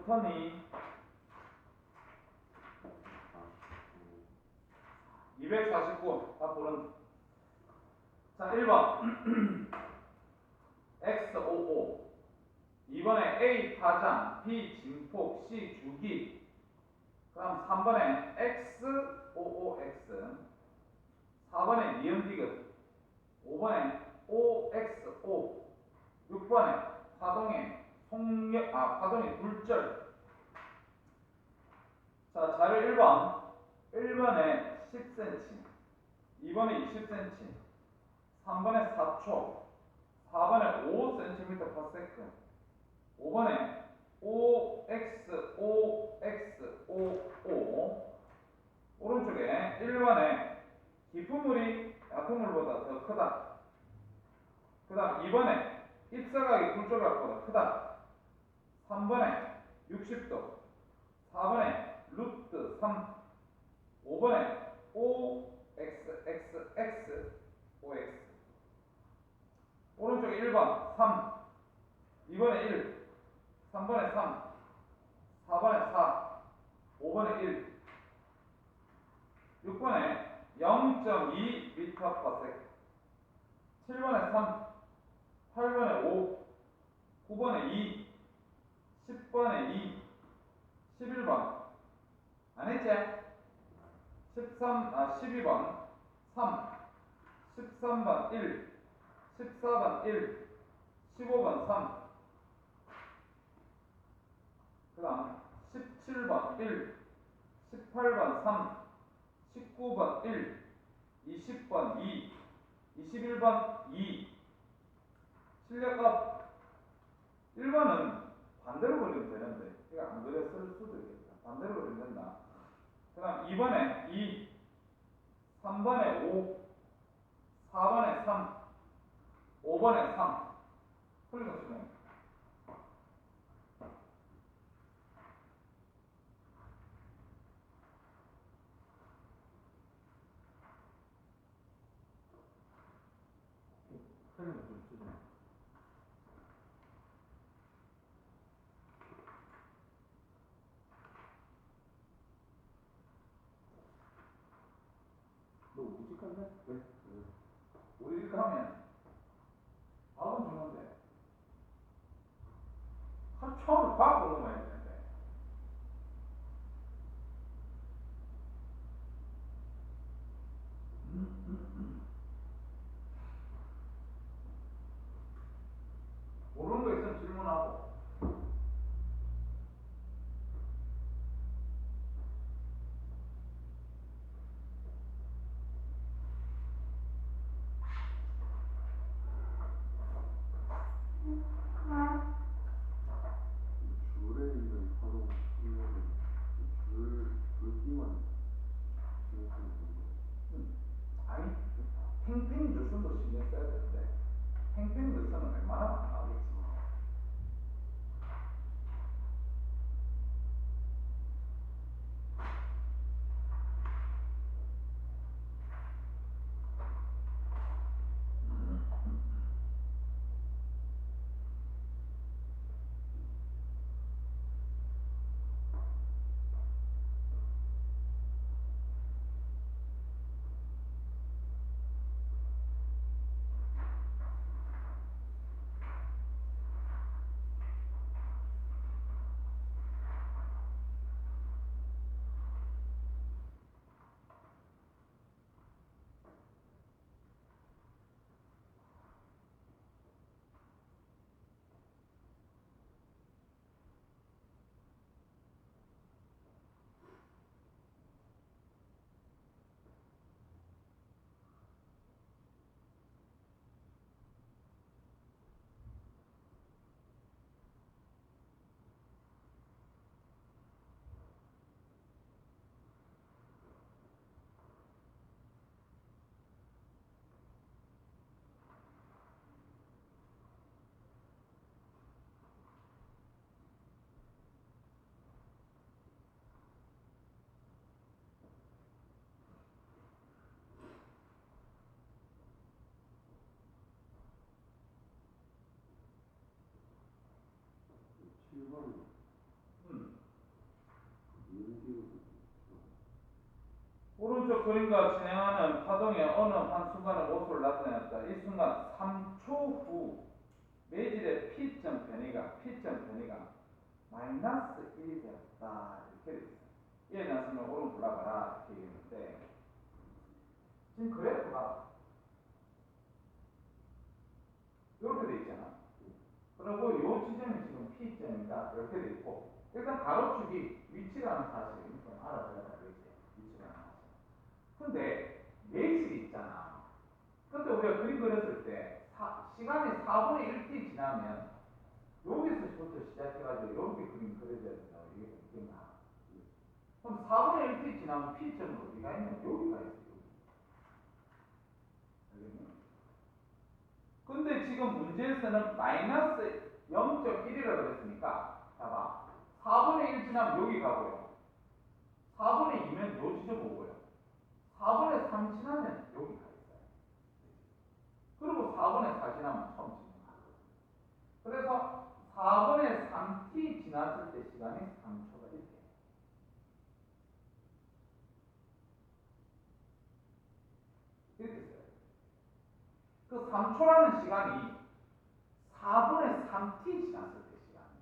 뉴턴이 249 앞으로는 자 1번 X55 2번에 A 파장 B 진폭 C 주기 그 다음 3번에 X55X 4번에 니은디귿 5번에 OXO 6번에 파동의 파동의 굴절 자 자료 1번에 10cm 2번에 20cm 3번에 4초 4번에 5cm/s 5번에 OXOXOO 오른쪽에 1번에 깊은 물이 얕은 물보다 더 크다. 그 다음 2번에 입사각이 굴절각보다 크다. 3번에 60도 4번에 루트 3 5번에 OXXX OX 오른쪽에 1번 3 2번에 1 3번에 3 4번에 4 5번에 1 6번에 0.2m/s 7번에 3 8번에 5 9번에 2 10번에 2 11번 안 했지? 12번 3 13번 1 14번 1 15번 3 그 다음 17번 1 18번 3 19번 1 20번 2 21번 2 실력업 1번은 반대로 그리면 되는데 이거 안 그렸을 수도 있겠다. 반대로 그리면 된다. 그 다음 2번에 2 3번에 5 4번에 3 5번에 3 풀리고 쓰면 풀리고 쓰면 너 우직한데? 왜? 우리 이렇게 하면 답은 주는데 한 처음에 과학 공부만 해야 되는데 모르는 거 있으면 질문하고 줄에 있는 바로 줄 띄워는 아니 그림과 진행하는 파동의 어느 한 순간에 모습을 나타냈다. 이 순간 3초 후 매질의 P점 변이가 마이너스 1이 되었다. 이렇게 돼 있어요. 이에 대한 설명 오른 골라봐라. 이렇게 얘기했는데 지금 그래프가 이렇게 돼 있잖아. 그리고 이 지점이 지금 P점이다. 이렇게 돼 있고 일단 가로축이 위치라는 사실을 좀 알아둬야 되겠지. 위치라는 사실. 근데 매질이 있잖아. 근데 우리가 그림 그렸을 때 시간이 4분의 1t 지나면 여기서부터 시작해가지고 이렇게 그림 그려져야 된다고 얘기했겠나? 그럼 4분의 1t 지나면 P점은 어디가 있냐? 여기가 있어. 여기. 근데 지금 문제에서는 마이너스 0.1이라고 그랬으니까 봐봐. 4분의 1 지나면 여기 가고요. 4분의 2면 요 지점 오고요. 4분의 3 지나면 여기 가 있어요. 그리고 4분의 4 지나면 처음 지는 거예요. 그래서 4분의 3t 지났을 때 시간이 3초가 이렇게. 이렇게 써요. 그 3초라는 시간이 4분의 3t 지났을 때 시간이에요.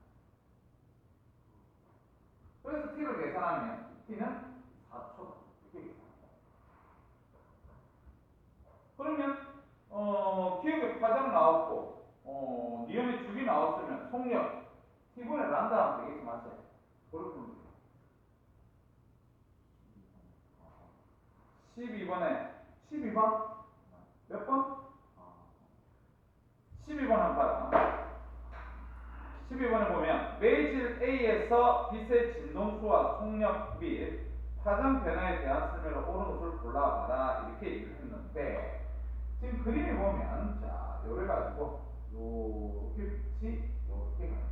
그래서 t를 계산하면 t는 4초다. 이렇게 계산합니다. 그러면 기억의 파장 나왔고 니은의 주기 나왔으면 속력 t분의 란다 하면 되겠지 맞지? 그렇게 하면 돼요. 12번에 12번? 몇 번? 12번 한번 봐라. 12번에 보면 매질 A에서 빛의 진동수와 속력 및 파장 변화에 대한 설명을 옳은 것을 골라봐라 이렇게 얘기를 했는데 지금 그림에 보면 자 요래 가지고 요렇게 빛이 요렇게 가요.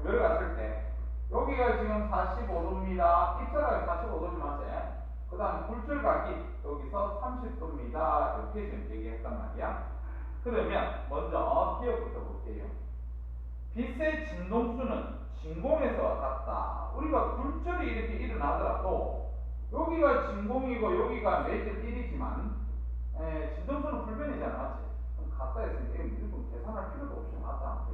요래 갔을 때 여기가 지금 45도입니다. 입사각이 45도지 맞지? 그 다음 굴절각이 여기서 30도입니다. 이렇게 지금 얘기했단 말이야. 그러면 먼저 기억부터 볼게요. 빛의 진동수는 진공에서 같다. 우리가 굴절이 이렇게 일어나더라도 여기가 진공이고 여기가 매질 1이지만 진동수는 불변이잖아. 맞지? 그럼 같다 했으니까 무조건 계산할 필요도 없이 맞다 하면 돼.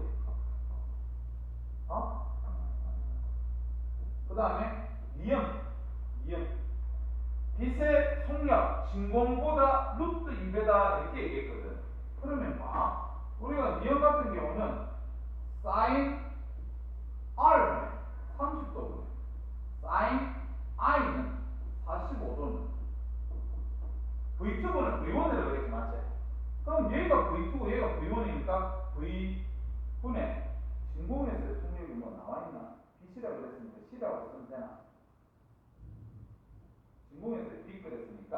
그 다음에 니은. 빛의 속력 진공보다 루트 2배다 이렇게 얘기했거든. 그러면 봐. 우리가 니은 같은 경우는 사인 R분의 30도분의 사인 I는 45도는 V2분은 V1이라고 그랬지 맞지? 그럼 얘가 V2고 얘가 V1이니까 V분의 진공에서의 속력이 뭐 나와있나? B라고 그랬으니까 C라고 쓰면 되나? 진공에서 B 그랬으니까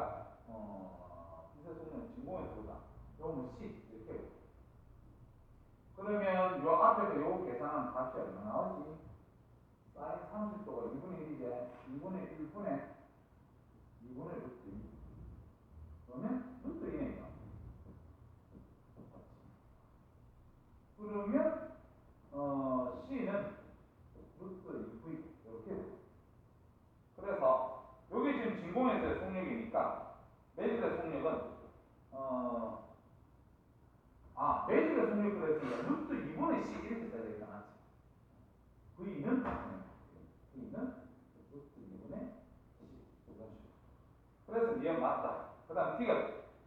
빛의 속력은 진공에서보다 요거는 C 이렇게. 그러면 요 앞에서 요 계산하면 값이 얼마 나오지? 사인 30도가 2분의 1이제 2분의 1분의 2분의 루트 2. 그러면 루트 2네요. 그러면 C는 루트 2V 이렇게. 그래서 여기 지금 진공에서의 속력이니까 매질의 속력은 매질의 속력 그랬으니까 루트 2분의 C 이렇게 써야 되겠다 맞지? V는 루트 2분의 C 이런 식으로. 그래서 니은 맞다. 그 다음 T가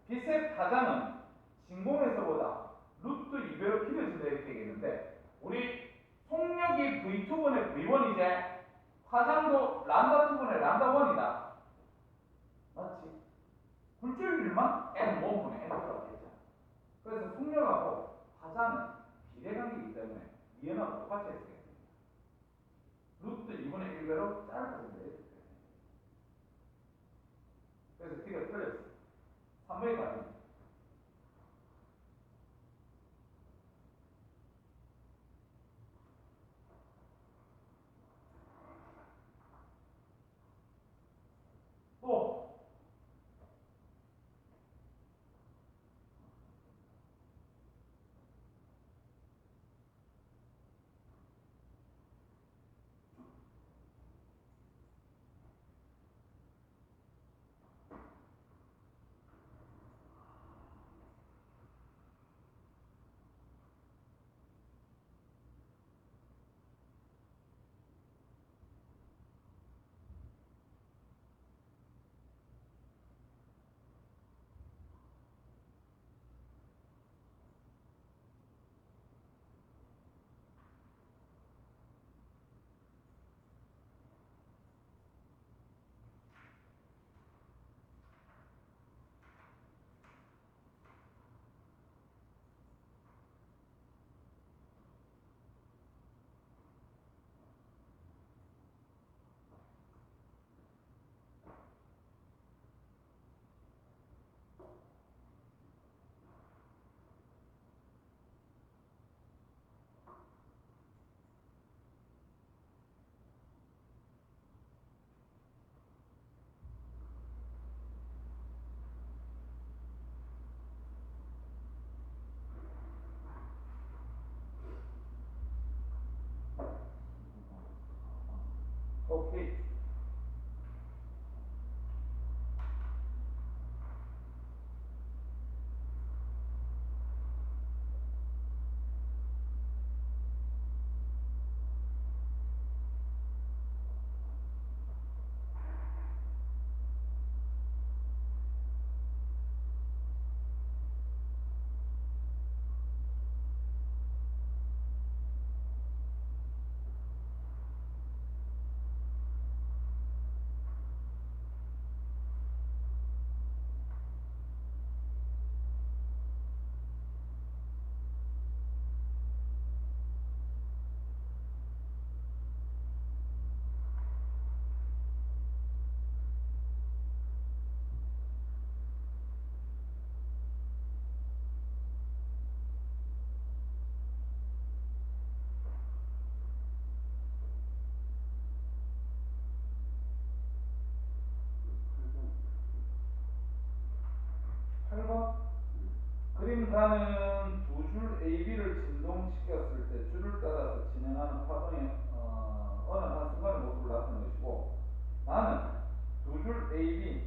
빛의 파장은 진공에서보다 루트 2배로 길어진다 이렇게 얘기했는데 우리 속력이 V2분의 V1이제 파장도 란다2분의 란다1이다. 맞지? 굴절율만 N5분의 N2라고 했잖아. 그래서 속력하고 파장은 비례관계이기 때문에 니은하고 똑같이 했어요. 루트 2분의 1배로 짧아진다 이렇게. 그래서 T가 틀렸어. 3번이 답입니다. 또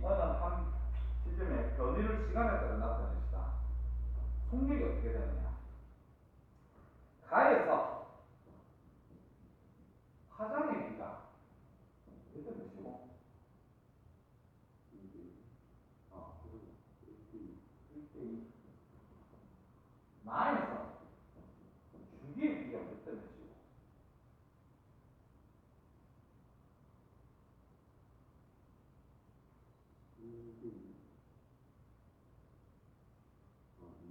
어느 한 시점에 변이를 시간에 따라 나타내시다. 속력이 어떻게 되느냐? 가에서 파장의 비가 이때 몇이고 이게 그리고 1대2 나에서 주기의 비가 몇대 몇이고 1대2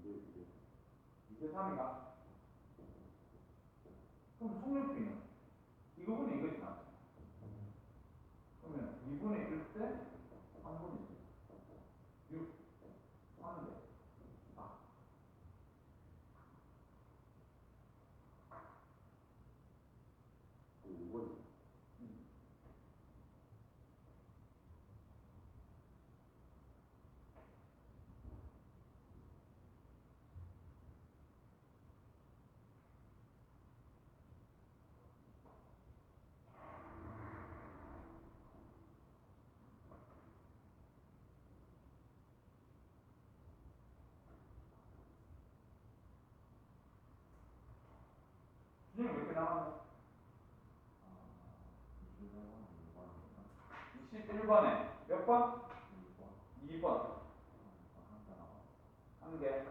2대 2대 3이가 그럼 속력비는 이거분의 이거지 나. 그러면 2분의 1대 3분의 6 3대 4 5번이 수준이 몇 개 남았나? 21번에 몇 번? 2번 한 개.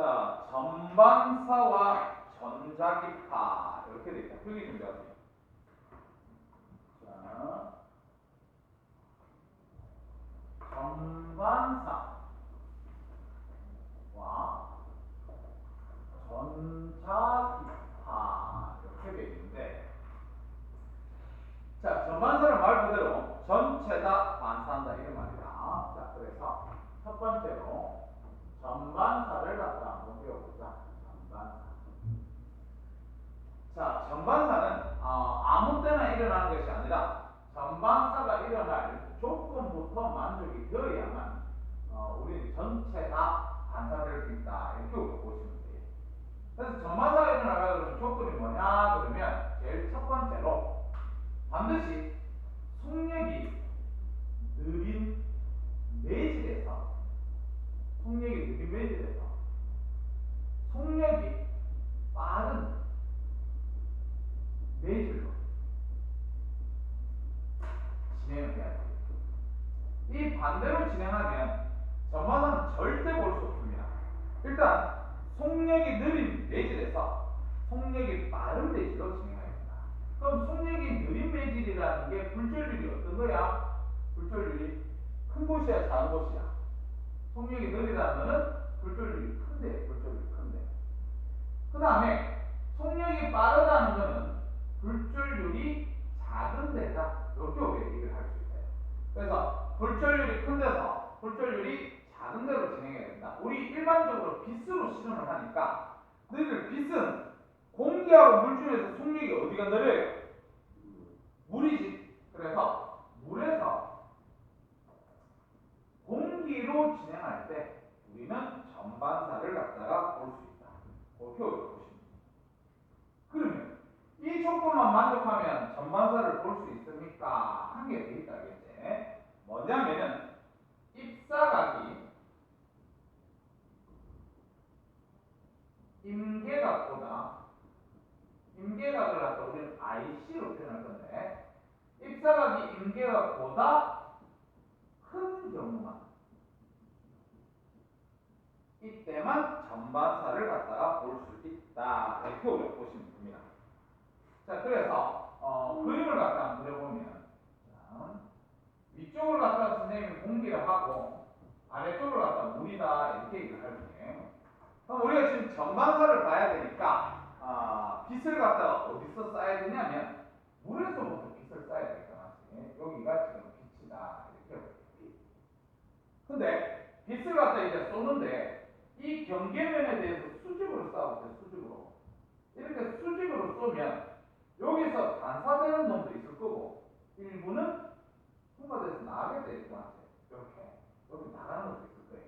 자, 전반사와 전자기파 이렇게 돼 있다. 필기 준비하세요. 자, 전반사와 전자기파 이렇게 돼 있는데, 자, 전반사는 말 그대로 전체다 반사한다 이런 말이다. 자, 그래서 첫 번째로 전반사를 갖다 한번 배워보자. 전반사. 자, 전반사는 아무 때나 일어나는 것이 아니라 전반사가 일어날 조건부터 만족이 되어야만 우리는 전체 다 반사될 수 있다 이렇게 보시면 돼요. 그래서 전반사가 일어나가 그러면 조건이 뭐냐 그러면 제일 첫 번째로 반드시 속력이 느린 매질에서 속력이 빠른 매질로 진행을 해야 돼요. 이 반대로 진행하면 전반사는 절대 볼 수 없습니다. 일단 속력이 느린 매질에서 속력이 빠른 매질로 진행해야 된다. 그럼 속력이 느린 매질이라는 게 불전율이 어떤 거야? 불전율이 큰 곳이야, 작은 곳이야? 속력이 느리다는 거는 불전율이 큰데, 그 다음에 속력이 빠르다는 거는 불전율이 작은 데다. 이렇게 얘기를 할 수 있어요. 그래서 불전율이 큰 데서 불전율이 작은 데로 진행해야 된다. 우리 일반적으로 빛으로 실험을 하니까 너희들 빛은 공기하고 물 중에서 속력이 어디가 느려요? 물이지. 그래서 물에서 공기로 진행할 때 우리는 전반사를 갖다가 볼 수 있다. 그렇게 보시면 됩니다. 그러면 이 조건만 만족하면 전반사를 볼 수 있습니까? 한 개 더 있다, 알겠지? 뭐냐면은 입사각이 임계각을 갖다 우리는 IC로 표현할 건데, 입사각이 임계각보다 큰 경우만, 이때만 전반사를 갖다가 볼 수 있다. 이렇게 우리가 보시면 됩니다. 자, 그래서 그림을 갖다 한번 그려보면, 자, 위쪽을 갖다 선생님이 공기를 하고 아래쪽을 갖다 물이다 이렇게 얘기를 할게요. 그럼 우리가 지금 전반사를 봐야 되니까 빛을 갖다가 어디서 쏴야 되냐면 물에서부터 빛을 쏴야 되겠다. 여기가 지금 빛이다 이렇게. 근데 빛을 갖다 이제 쏘는데 이 경계면에 대해서 수직으로 쏴보세요. 수직으로. 이렇게 수직으로 쏘면 여기서 반사되는 놈도 있을 거고 일부는 통과돼서 나가게 돼 있고 이렇게 여기 나가는 것도 있을 거예요.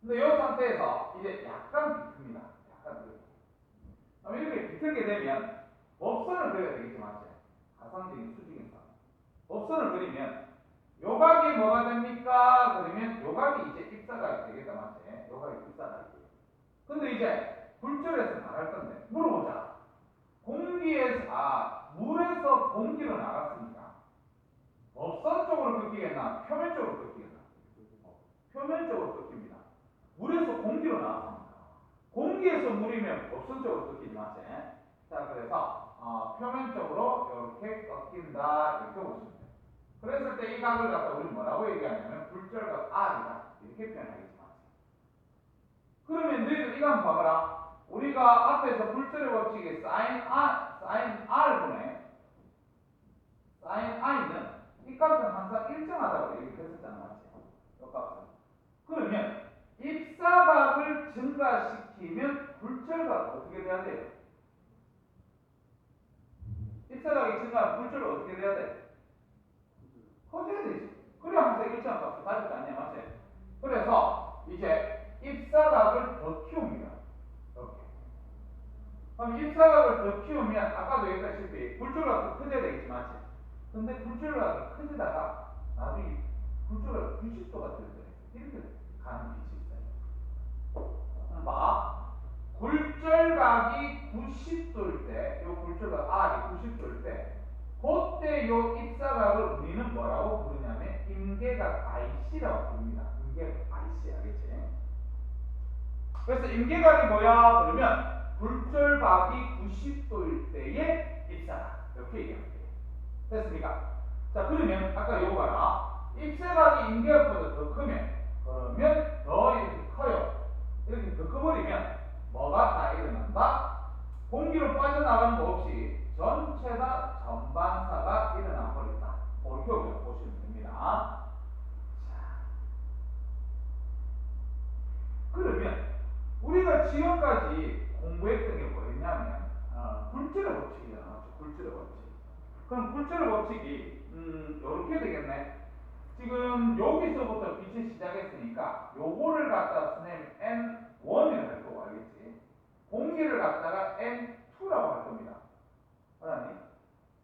근데 이 상태에서 이제 약간 비틉니다. 약간 비틀고. 그럼 이렇게 비틀게 되면 법선을 그려야 되겠지, 맞지? 가상적인 수직인사. 법선을 그리면 요각이 뭐가 됩니까? 그러면 요각이 이제 입사각이 되겠다, 맞지? 요각이 입사각이. 근데 이제 불절에서 나갈 건데 물어보자. 물에서 공기로 나갔으니까 법선 쪽으로 꺾이겠나? 표면 쪽으로 꺾이겠나? 표면 쪽으로 꺾입니다. 물에서 공기로 나왔습니다. 공기에서 물이면 법선 쪽으로 꺾이지, 맞지? 자, 그래서 표면 쪽으로 이렇게 꺾인다 이렇게 보시면 돼요. 그랬을 때 이 각을 갖다 우리 뭐라고 얘기하냐면 불절각 R이다 이렇게 표현하겠지, 맞지? 그러면 너희들 이거 한번 봐봐라. 우리가 앞에서 불절의 법칙에 sin R분의 sin I는 이 값은 항상 일정하다고 얘기했었잖아, 맞지? 이 값은. 그러면 입사각을 증가시키면 불절각 어떻게 돼야 돼요? 입사각이 증가하면 불절각 어떻게 돼야 돼? 커져야 되지. 그래 항상 일정한 값을 가질 거 아니야, 맞지? 그래서 이제 입사각을 더 키웁니다. 이렇게. 그럼 입사각을 더 키우면 아까도 얘기했다시피 불절각도 커져야 되겠지, 맞지? 근데 불절각이 커지다가 나중에 불절각 90도가 될 때 이렇게 가는 빛이 있어요. 봐. 굴절각이 90도일 때, 요 굴절각 R이 90도일 때, 그때 요 입사각을 우리는 뭐라고 부르냐면 임계각 IC라고 부릅니다. 임계각 IC, 알겠지? 그래서 임계각이 뭐야? 그러면 굴절각이 90도일 때의 입사각. 이렇게 얘기하면 돼요. 됐습니까? 자, 그러면 아까 요거 봐라. 입사각이 임계각보다 더 크면 그러면 더 이렇게 커요. 이렇게 더 커버리면 뭐가 다 일어난다? 공기로 빠져나가는 거 없이 전체 다 전반사가 일어나 버린다. 그렇게 우리가 보시면 됩니다. 자, 그러면 우리가 지금까지 공부했던 게 뭐였냐면 굴절의 법칙이잖아. 맞죠? 굴절의 법칙. 그럼 굴절의 법칙이 이렇게 되겠네. 지금 여기서부터 빛이 시작했으니까 요거를 갖다 선생님 N1이라고 할 거고 알겠지? 공기를 갖다가 N2라고 할 겁니다. 알았니?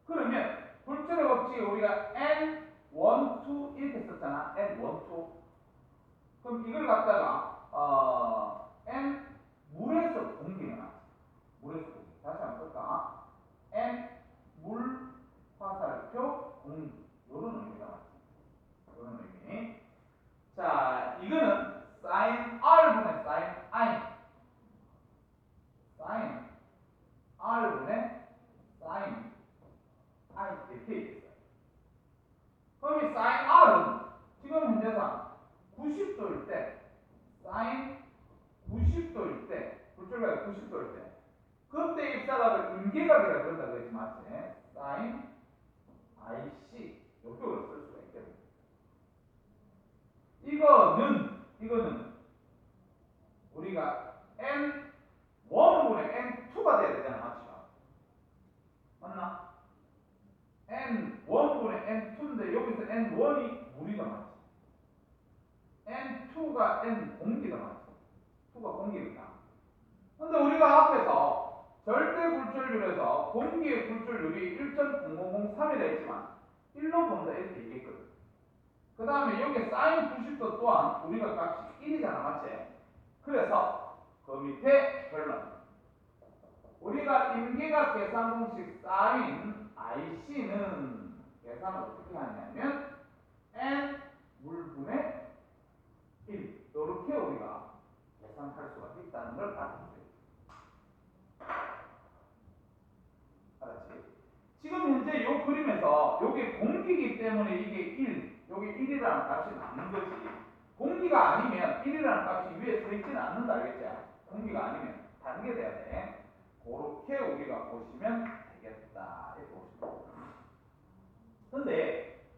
그러면 굴절의 법칙에 우리가 N1, 2 이렇게 썼잖아. N1, 2. 그럼 이걸 갖다가 N 물에서 공기가 나지. 물에서 공기. 다시 한번 쓸까? N 물 화살표 공기. 요런 의미가 맞지. 요런 의미. 자, 이거는 sin R분의 sin I. sin R분의 sin I 이렇게 있어요. 그럼 이 sin R은 지금 현재상 90도일 때 sin 90도일 때 굴절각이 90도일 때 그때 입사각을 임계각이라고 그런다 그랬지 맞지? sin IC 이쪽으로 쓸 수가 있겠네. 이거는 우리가 N1분의 N2가 돼야 되잖아 맞죠? 맞나? N1분의 N2인데 여기서 N1이 물이가 맞지. N2가 N 공기가 맞지. 2가 공기니까. 근데 우리가 앞에서 절대 굴절률에서 공기의 굴절률이 1.0003이라 했지만 1로 본다 이렇게 얘기했거든. 그 다음에 여기 sin 90도 또한 우리가 값이 1이잖아 맞지? 그래서 그 밑에 결론. 우리가 임계각 계산 공식 sin IC는 계산을 어떻게 하냐면 n 물분의 1 이렇게 우리가 계산할 수가 있다는 걸 알아야 돼요. 알았지? 지금 현재 이 그림에서 여기 공기이기 때문에 이게 1, 여기 1이라는 값이 남는 거지. 공기가 아니면 1이라는 값이 위에 서 있지는 않는다 알겠지? 공기가 아니면 단계돼야 돼. 그렇게 우리가 보시면 되겠다. 이렇게 보시면 됩니다. 근데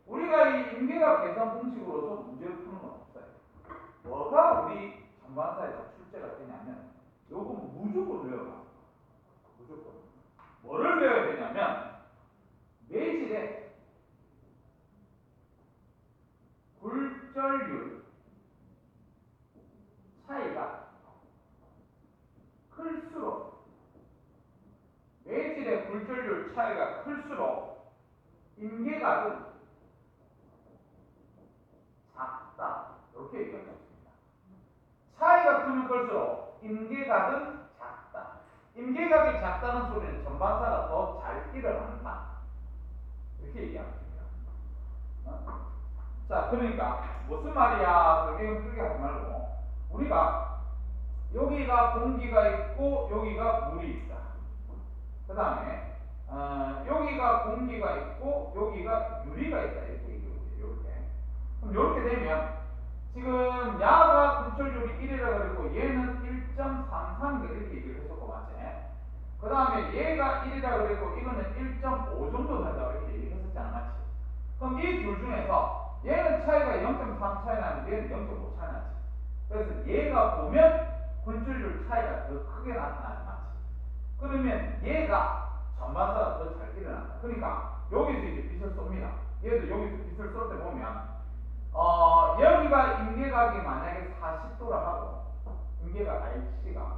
우리가 이 임계각 계산 공식으로서 문제를 푸는 건 없어요. 뭐가 우리 전반사에서 출제가 되냐면 요거 무조건 외워라. 무조건. 뭐를 외워야 되냐면 매질의 굴절률 차이가 클수록 매질의 굴절률 차이가 클수록 임계각은 작다. 이렇게 얘기할 수 있습니다. 차이가 크면 클수록 임계각은 작다. 임계각이 작다는 소리는 전반사가 더 잘 일어난다. 이렇게 얘기하면 됩니다. 자, 그러니까 무슨 말이야? 그렇게 크게 하지 말고 우리가 여기가 공기가 있고 여기가 물이 있다. 그 다음에 여기가 공기가 있고 여기가 유리가 있다. 이렇게 얘기해요. 이렇게. 그럼 이렇게 되면 지금 야가 굴절률이 1이라고 그랬고 얘는 1.33 이렇게 얘기를 했었고 맞지? 그 다음에 얘가 1이라고 그랬고 이거는 1.5 정도 된다고 이렇게 얘기를 했었잖아 맞지? 그럼 이 둘 중에서 얘는 차이가 0.3 차이 나는데 얘는 0.5 차이 나지. 그래서 얘가 보면 굴절률 차이가 더 크게 나타나지 맞지? 그러면 얘가 전반사가 더 잘 일어난다. 그러니까 여기서 이제 빛을 쏩니다. 얘도 여기서 빛을 쏠 때 보면 여기가 임계각이 만약에 40도라 하고 임계각 IC가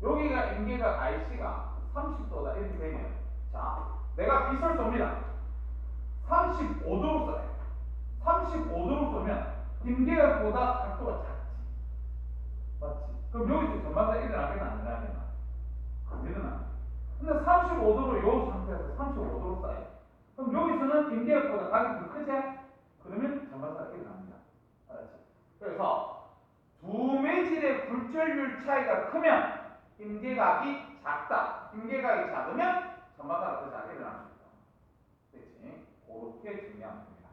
여기가 임계각 IC가 30도다 이렇게 되면 자 내가 빛을 쏩니다. 35도로 쏴요. 35도로 쏘면 임계각보다 각도가 작지. 맞지? 그럼 여기서 전반사 일어나겠나 안 일어나겠나? 안 일어나. 근데 35도로 이 상태에서 35도로 쏴요. 그럼 여기서는 임계각보다 각이 더 크지? 그러면 전반사가 일어납니다. 알았지? 그래서 두 두 매질의 굴절률 차이가 크면 힘계각이 작다. 힘계각이 작으면 전반사가 더 잘 일어날 수 있다. 그렇지? 그렇게 정리하면 됩니다.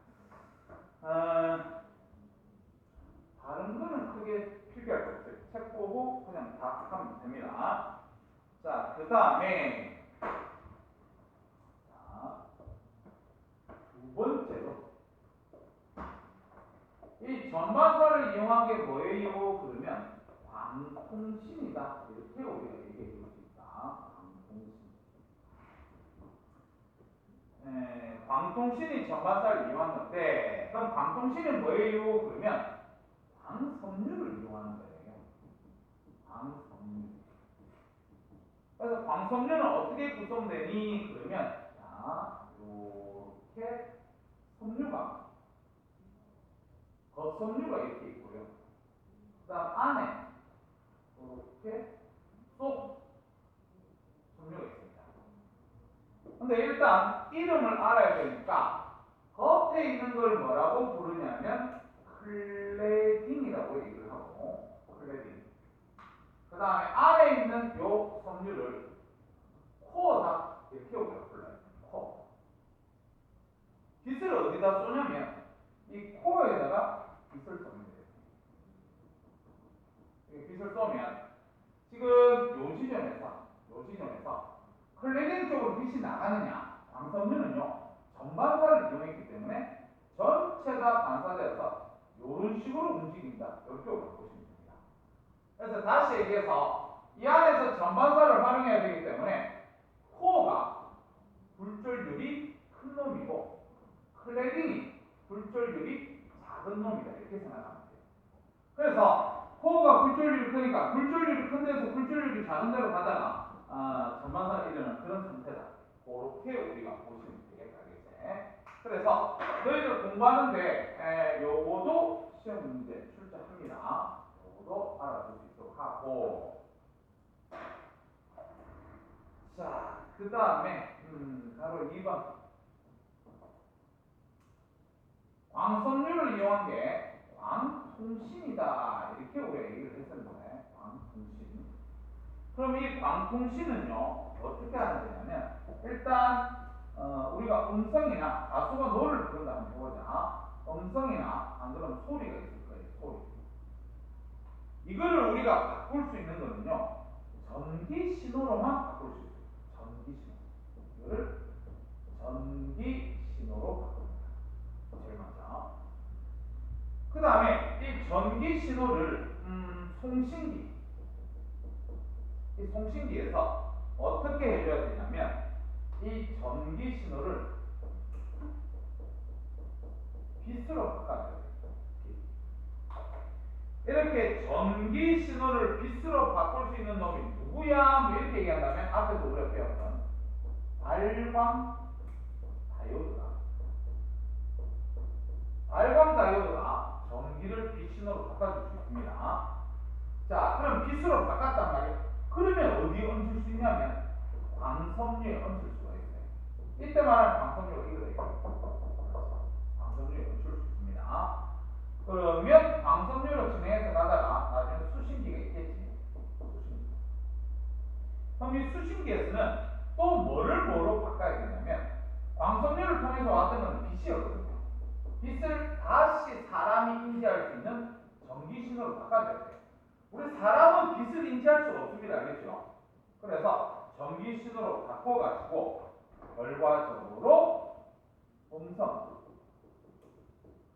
다른 거는 크게 필기할 거 없어요. 책 보고 그냥 다 하면 됩니다. 자, 그 다음에 두 번째로 이 전반사를 이용한 게 뭐예요? 그러면 광통신이다. 이렇게 우리가 얘기해 볼 수 있다. 광통신. 광통신이 전반사를 이용한 건데, 그럼 광통신은 뭐예요? 그러면 광섬유를 이용하는 거예요. 광섬유. 그래서 광섬유는 어떻게 구성되니? 그러면 자, 이렇게 섬유가 겉섬유가 이렇게 있고요. 그 다음 안에 이렇게 속 섬유가 있습니다. 근데 일단 이름을 알아야 되니까 겉에 있는 걸 뭐라고 부르냐면 클레딩이라고 얘기를 하고, 클레딩. 그 다음에 안에 있는 요 섬유를 코어다 이렇게 우리가 불러요. 코어. 빛을 어디다 쏘냐면 이 코어에다가 빛을 쏘면 돼요. 빛을 쏘면 지금 요 지점에서 클레딩 쪽으로 빛이 나가느냐? 광섬유는요 전반사를 이용했기 때문에 전체가 반사되어서 이런 식으로 움직인다. 이렇게 보시면 됩니다. 그래서 다시 얘기해서 이 안에서 전반사를 활용해야 되기 때문에 코어가 굴절률이 큰 놈이고 클레딩이 굴절률이 작은 놈이다. 이렇게 생각하면 돼요. 그래서 코어가 굴절률이 크니까 굴절률이 큰 데서 굴절률이 작은 데로 가다가 전반사가 일어나는 그런 상태다. 그렇게 우리가 보시면 되겠다. 그래서 너희들 공부하는데 요거도 시험 문제 출제합니다. 요거도 알아둘 수 있도록 하고, 자, 그 다음에 바로 2번 광섬유를 이용한 게 광통신이다. 이렇게 우리가 얘기를 했었는데, 광통신. 그럼 이 광통신은요 어떻게 하는 거냐면, 일단 우리가 음성이나 가수가 노래를 부른다 한번 해보자. 음성이나 안 그러면 소리가 있을 거예요. 소리. 이거를 우리가 바꿀 수 있는 거는요 전기 신호로만 바꿀 수 있어요. 전기 신호. 이거를 전기 신호로 바꿉니다. 제일 먼저. 그 다음에 이 전기 신호를 송신기, 이 송신기에서 어떻게 해줘야 되냐면 이 전기 신호를 빛으로 바꿔줘야 돼요. 이렇게 전기 신호를 빛으로 바꿀 수 있는 놈이 누구야? 뭐 이렇게 얘기한다면 앞에서 우리가 배웠던 발광 다이오드다. 발광 다이오드가 전기를 빛 신호로 바꿔줄 수 있습니다. 자, 그럼 빛으로 바꿨단 말이에요. 그러면 어디에 얹을 수 있냐면 광섬유에 얹을 수가 있어요. 이때 말하는 광섬유가 이거예요. 광섬유에 얹을 수 있습니다. 그러면 광섬유로 진행해서 가다가 나중에 수신기가 있겠지. 수신기. 그럼 이 수신기에서는 또 뭐로 바꿔야 되냐면, 광섬유를 통해서 왔던 건 빛이었거든요. 빛을 다시 사람이 인지할 수 있는 전기 신호로 바꿔줘야 돼요. 우리 사람은 빛을 인지할 수가 없습니다. 알겠죠? 그래서 전기 신호로 바꿔가지고 결과적으로 음성,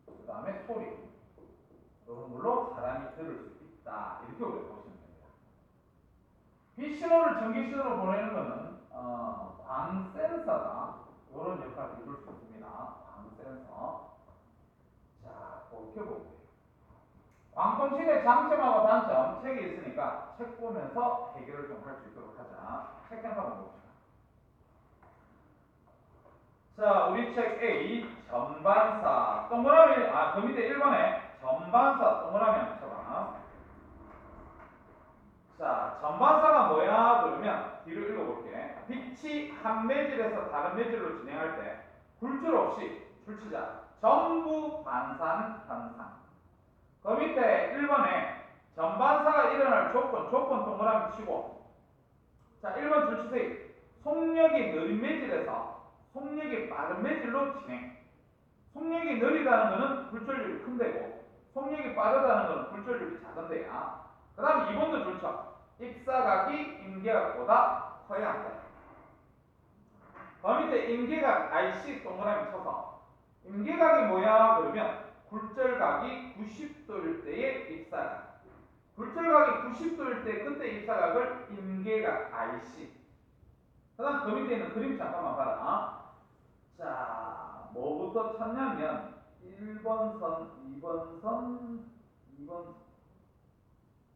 그 다음에 소리, 이런 걸로 사람이 들을 수 있다. 이렇게 우리가 보시면 됩니다. 빛 신호를 전기 신호로 보내는 것은 광센서가 이런 역할을 해줄 수 있습니다. 광센서. 자, 그렇게 보면 돼요. 광통신의 장점하고 단점 책에 있으니까 책 보면서 해결을 좀 할 수 있도록 하자. 책 한번 봅시다. 자, 우리 책 A 전반사 동그라미, 그 밑에 1번에 전반사 동그라미 한번 쳐봐. 자, 전반사가 뭐야? 그러면 뒤로 읽어볼게. 빛이 한 매질에서 다른 매질로 진행할 때 굴절 없이 출치자 전부 반사하는 현상. 그 밑에 1번에 전반사가 일어날 조건 동그라미 치고. 자, 1번 줄 치세요. 속력이 느린 매질에서 속력이 빠른 매질로 진행. 속력이 느리다는 것은 굴절율이 큰데고, 속력이 빠르다는 것은 굴절율이 작은데야. 그 다음 2번도 좋죠. 입사각이 임계각보다 커야 한다. 그 밑에 임계각 IC 동그라미 쳐서, 임계각이 뭐야? 그러면 굴절각이 90도일 때의 입사각. 굴절각이 90도일 때 그때 입사각을 임계각 IC. 그 다음 그 밑에 있는 그림 잠깐만 봐라. 자, 뭐부터 찾냐면 1번 선, 2번 선, 2번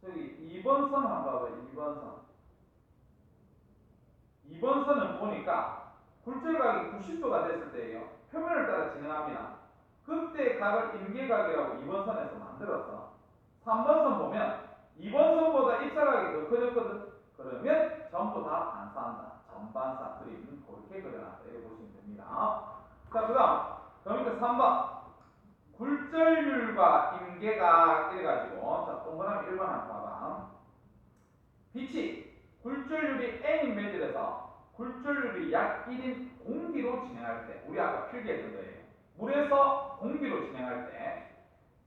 저기 2번 선 한번 봐봐요. 2번 선. 2번 선은 보니까 굴절각이 90도가 됐을 때예요. 표면을 따라 진행합니다. 그때 각을 임계각이라고 2번 선에서 만들었어. 3번 선 보면 2번 선보다 입사각이 더 커졌거든. 그러면 전부 다 반사한다. 전반사 그림 그렇게 그려놨다. 이렇게 보시면 됩니다. 자, 그 밑에 3번 굴절률과 임계각 이래가지고, 자, 동그라미 1번 한번 봐봐. 빛이 굴절률이 n인 매질에서 굴절률이 약 1인 공기로 진행할 때, 우리 아까 필기했던 거예요. 물에서 공기로 진행할 때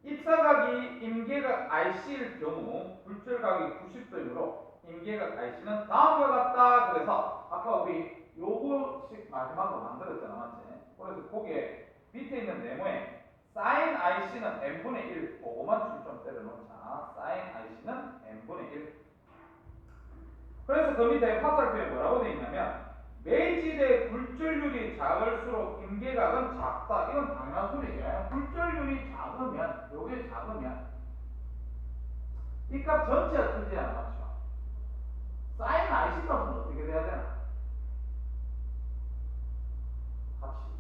입사각이 임계각 IC일 경우 굴절각이 90도이므로 임계각 IC는 다음과 같다. 그래서 아까 우리 요거씩 마지막으로 만들었잖아, 맞지? 그래서 거기에 밑에 있는 네모에 sin IC는 n분의 1, 그거만 줄 좀 때려놓자. sin IC는 n분의 1. 그래서 그 밑에 화살표에 뭐라고 되어 있냐면, 매질의 굴절률이 작을수록 임계각은 작다. 이건 당연한 소리죠. 굴절률이 작으면, 요게 작으면 이 값 전체가 크지 않아, 맞죠? sin IC 값은 어떻게 돼야 되나? 값이.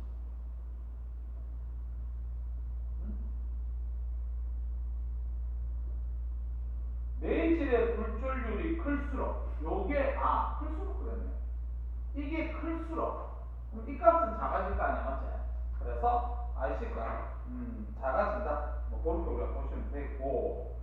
매질의 굴절률이 클수록, 요게 클수록 그랬네. 이게 클수록, 그럼 이 값은 작아질 거 아니야, 맞지? 그래서 IC가 작아진다. 뭐 그렇게 우리가 보시면 되고,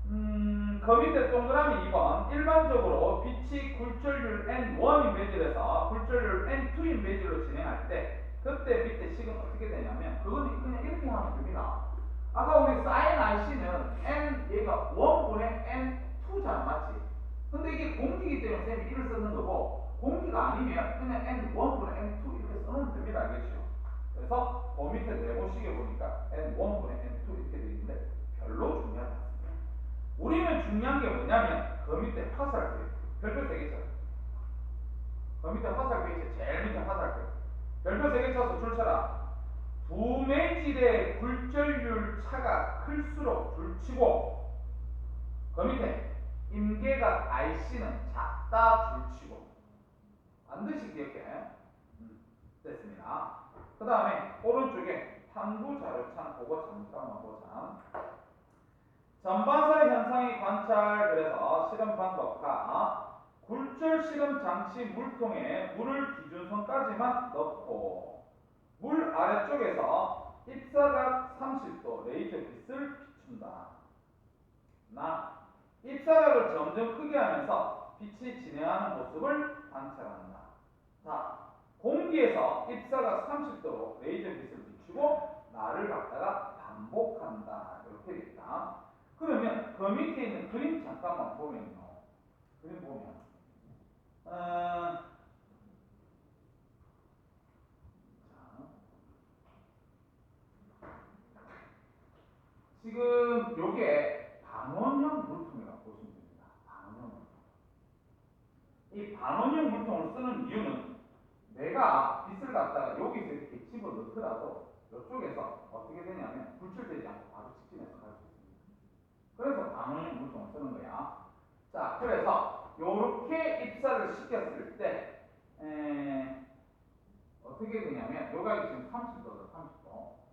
그 밑에 동그라미 2번. 일반적으로 빛이 굴절률 N1인 매질에서 굴절률 N2인 매질로 진행할 때, 그때 밑에 식은 어떻게 되냐면, 그거는 그냥 이렇게 하면 됩니다. 아까 우리 sin IC는 N, 얘가 1분의 N2잖아, 맞지? 근데 이게 공기이기 때문에 쌤이 1을 쓰는 거고, 공기가 아니면 그냥 N1분의 N2 이렇게 써놓으면 됩니다. 알겠죠? 그래서 그 밑에 네모식에 보니까 N1분의 N2 이렇게 되어 있는데 별로 중요하지 않습니다. 우리는 중요한 게 뭐냐면 그 밑에 화살표, 별표 3개 쳐. 그 밑에 화살표 있지. 제일 밑에 화살표. 별표 3개 쳐서 줄 쳐라. 두 매질의 굴절률 차가 클수록 줄치고, 그 밑에 임계각 IC는 작다 줄치고. 반드시 기억해. 됐습니다. 그 다음에 오른쪽에 탐구 자료창 그거 잠깐만 보자. 전반사 현상의 관찰. 그래서 실험 방법과 굴절 실험 장치 물통에 물을 기준선까지만 넣고 물 아래쪽에서 입사각 30도 레이저 빛을 비춘다. 입사각을 점점 크게 하면서 빛이 진행하는 모습을 관찰한다. 자, 공기에서 입사각 30도로 레이저 빛을 비추고 나를 갖다가 반복한다. 이렇게 되겠다. 그러면 그 밑에 있는 그림 잠깐만 보면요. 그림 보면 지금 요게 반원형 물통이라고 보시면 됩니다. 반원형 물통. 이 반원형 물통을 쓰는 이유는 내가 빛을 갖다가 여기서 이렇게 집어 넣더라도 이쪽에서 어떻게 되냐면 불출되지 않고 바로 직진해서 갈 수 있습니다. 그래서 반원형 물통을 쓰는 거야. 자, 그래서 요렇게 입사를 시켰을 때 어떻게 되냐면 요각이 지금 30도다, 30도.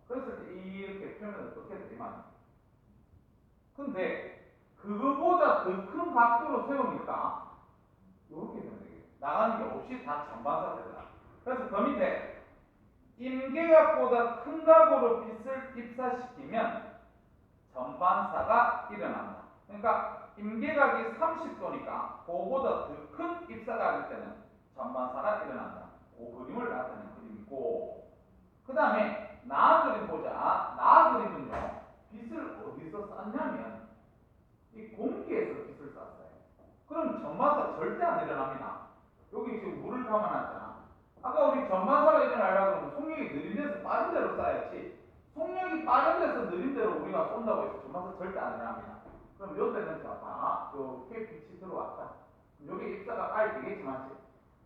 그랬을 때 이렇게 표면을 어떻게 되지만, 근데 그거보다 더 큰 각도로 세우니까 이렇게 되면 되겠다. 나가는 게 없이 다 전반사 되더라. 그래서 그 밑에 임계각보다 큰 각으로 빛을 입사시키면 전반사가 일어난다. 그러니까 임계각이 30도니까 그거보다 더 큰 입사각일 때는 전반사가 일어난다. 그 그림을 나타내는 그림이고, 그 다음에 나 그림 보자. 나 그림은요, 빛을 어디서 쐈냐면 이 공기에서 빛을 쐈어요. 그럼 전반사 절대 안 일어납니다. 여기 지금 물을 담아놨잖아. 아까 우리 전반사가 일어나려고 하면 속력이 느린 데서 빠른 데로 쏴야지. 속력이 빠른 데서 느린 데로 우리가 쏜다고 해서 전반사 절대 안 일어납니다. 그럼 요 데는 봐. 요렇게 빛이 들어왔다. 여기 입사가 빨리 되겠지만,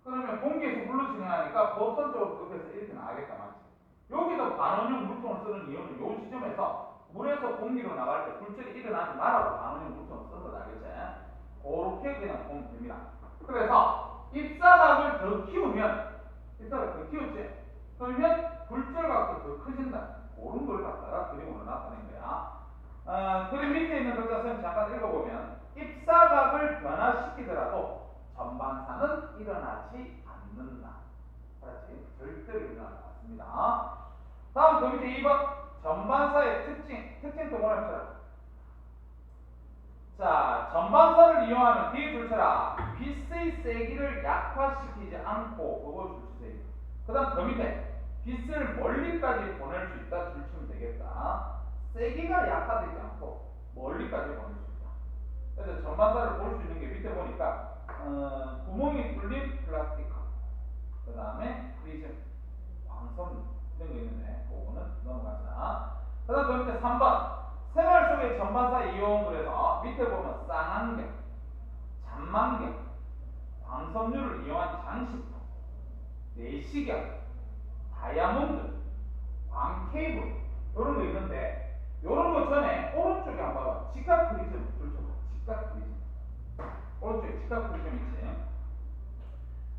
그러면 공기에서 물로 진행하니까 법선적으로 급해서 이렇게 나가겠다, 맞지? 여기도 반원형 물통을 쓰는 이유는 요 지점에서 물에서 공기로 나갈 때 굴절이 일어나지 말라고 반원형 물통을 쓴 거다, 알겠지? 그렇게 그냥 보면 됩니다. 그래서 입사각을 더 키우면, 입사각을 더 키웠지? 그러면 굴절각도 더 커진다. 그런 걸 갖다가 그림으로 나타낸 거야. 그림 밑에 있는 글자선 잠깐 읽어보면, 입사각을 변화시키더라도 전반사는 일어나지 않는다. 그렇지? 절대로 일어나지 않습니다. 다음 그 밑에 2번 전반사의 특징 동원을 쳐라. 자, 전반사를 이용하면 뒤에 줄쳐라. 빛의 세기를 약화시키지 않고, 그거 줄치세요. 그 다음 그 밑에 빛을 멀리까지 보낼 수 있다 줄치면 되겠다. 세기가 약화되지 않고 멀리까지 보낼 수 있다. 그래서 전반사를 볼 수 있는 게 밑에 보니까 구멍이 뚫린 플라스틱 컵, 그 다음에 프리즘, 광선 이런 거 있는데 그거는 넘어가자. 그 다음 그 밑에 3번 생활 속의 전반사 이용을 해서 밑에 보면 쌍안경, 잔망경, 광섬유를 이용한 장식품, 내시경, 다이아몬드, 광케이블 이런 거 있는데, 이런 거 전에 오른쪽에 한번 봐봐. 직각 프리즘 줄쳐봐. 직각 프리즘. 오른쪽에 직각 프리즘 있지.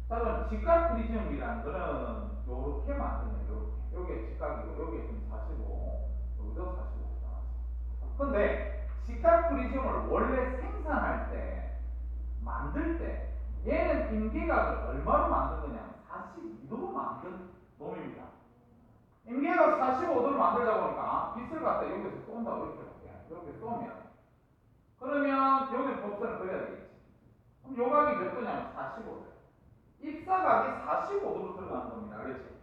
자, 그럼 직각 프리즘이라는 거는 요렇게 만든 거예요. 요렇게. 요게 직각이고 요게 지금 45, 여기도 45. 근데 직각 프리즘을 원래 생산할 때, 만들 때 얘는 임계각을 얼마로 만든 거냐면 42도로 만든 놈입니다. 임계각 45도를 만들다 보니까 빛을 갖다 여기서 쏜다고 이렇게 볼게요. 이렇게 쏘면, 그러면 여기 법선을 그려야 되겠지. 그럼 요 각이 몇 도냐면 45도. 입사각이 45도로 들어가는 겁니다. 그렇지?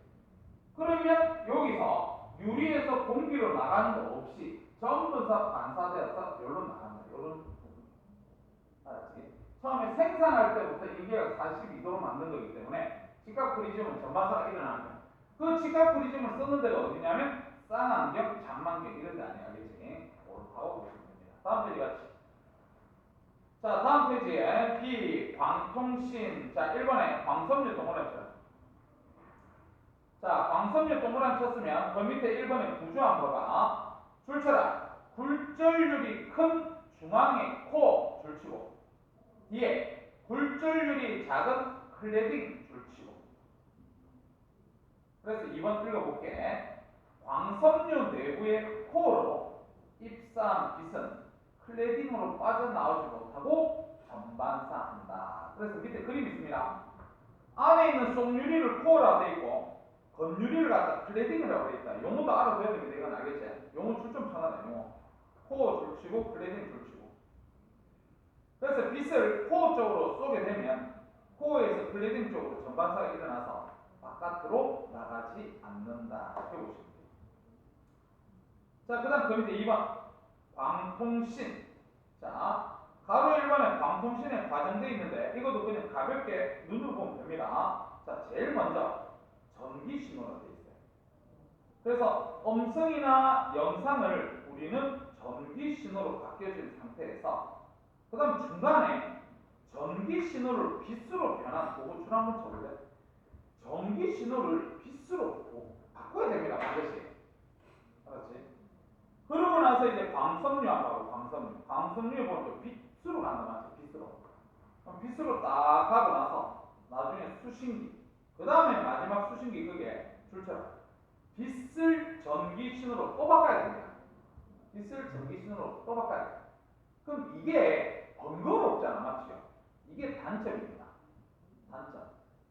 그러면 여기서 유리에서 공기로 나가는 거 없이 전부 다 반사되어서 여기로 나간다. 요런 부분. 알았지? 처음에 생산할 때부터 임계각 42도로 만든 거기 때문에 직각 프리즘은 전반사가 일어나는 거야. 그 직각 프리즘을 쓰는 데가 어디냐면 쌍안경, 잔망경 이런 데 아니야. 알겠지? 옳다고 보시면 됩니다. 다음 페이지 같이. 자, 다음 페이지에 B, 광통신. 자, 1번에 광섬유 동그라미 쳐. 자, 광섬유 동그라미 쳤으면 그 밑에 1번에 구조 한번 봐봐. 줄 쳐라. 굴절률이 큰 중앙에 코 줄치고, 뒤에 굴절률이 작은 클레딩 줄치고. 그래서 2번 읽어볼게. 광섬유 내부의 코어로 입사한 빛은 클레딩으로 빠져나오지 못하고 전반사한다. 그래서 밑에 그림이 있습니다. 안에 있는 속유리를 코어라고 되어 있고 겉유리를 갖다 클레딩이라고 되어 있다. 용어도 알아둬야 됩니다. 이건 알겠지? 용어 출좀 편하다. 용어. 코어 줄치고 클레딩 줄치고. 그래서 빛을 코어 쪽으로 쏘게 되면 코어에서 클레딩 쪽으로 전반사가 일어나서 바깥으로 나가지 않는다. 이렇게 보시면 돼요. 자, 그 다음 그 밑에 2번 광통신. 자, 가로 1번에 광통신에 과정되어 있는데 이것도 그냥 가볍게 눈으로 보면 됩니다. 자, 제일 먼저 전기 신호가 되어 있어요. 그래서 음성이나 영상을 우리는 전기 신호로 바뀌어진 상태에서, 그 다음 중간에 전기 신호를 빛으로 변한 그거 줄 한번 쳐볼래? 전기 신호를 빛으로 바꿔야 됩니다. 반드시. 알았지? 그러고 나서 이제 광섬유 한다고. 광섬유에 보면 또 빛으로 간다. 맞지? 빛으로. 그럼 빛으로 딱 가고 나서 나중에 수신기, 그 다음에 마지막 수신기, 그게 줄처럼 빛을 전기 신호로 또 바꿔야 됩니다. 빛을 전기 신호로 또 바꿔야 돼. 그럼 이게 번거롭잖아. 맞죠? 이게 단점입니다. 단점.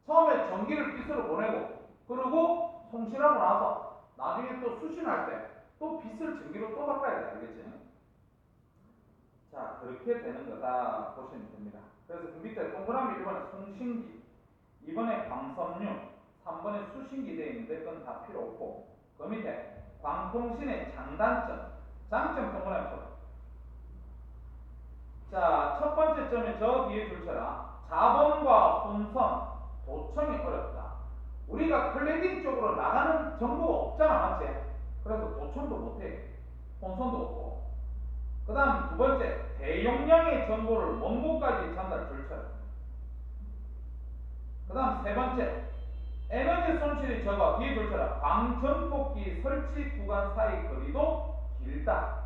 처음에 전기를 빛으로 보내고, 그리고 송신하고 나서 나중에 또 수신할 때 또 빛을 전기로 또 바꿔야 돼. 알겠지? 자, 그렇게 되는 거다 보시면 됩니다. 그래서 그 밑에 동그라미 1번에 송신기, 2번에 광섬유, 3번에 수신기 되어 있는데 그건 다 필요 없고, 그 밑에 광통신의 장단점, 장점 동그라미 쳐. 자, 첫 번째 점이 저 뒤에 줄쳐라. 자본과 혼선, 도청이 어렵다. 우리가 클레딩 쪽으로 나가는 정보가 없잖아, 맞지? 그래서 도청도 못해. 혼선도 없고. 그 다음 두 번째, 대용량의 정보를 먼 곳까지 전달 줄쳐라. 그 다음 세 번째, 에너지 손실이 적어. 뒤에 줄쳐라. 광전폭기 설치 구간 사이 거리도 길다.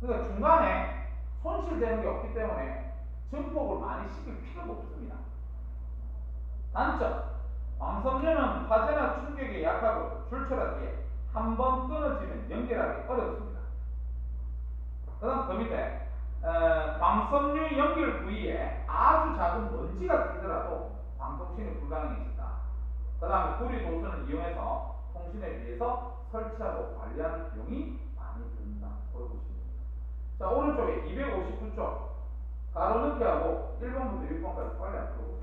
그러니까 중간에 손실되는 게 없기 때문에 증폭을 많이 시킬 필요가 없습니다. 단점, 광섬유는 화재나 충격에 약하고 줄쳐라 뒤에 한 번 끊어지면 연결하기 어렵습니다. 그 다음 그 밑에 광섬유 연결 부위에 아주 작은 먼지가 끼더라도 광통신이 불가능해진다. 그 다음에 구리 도수를 이용해서 통신에 비해서 설치하고 관리하는 비용이 많이 든다. 그렇게 보시면 됩니다. 자, 오른쪽에 259쪽 가로 넣기 하고 1번부터 6번까지 빨리 안 풀어보세요.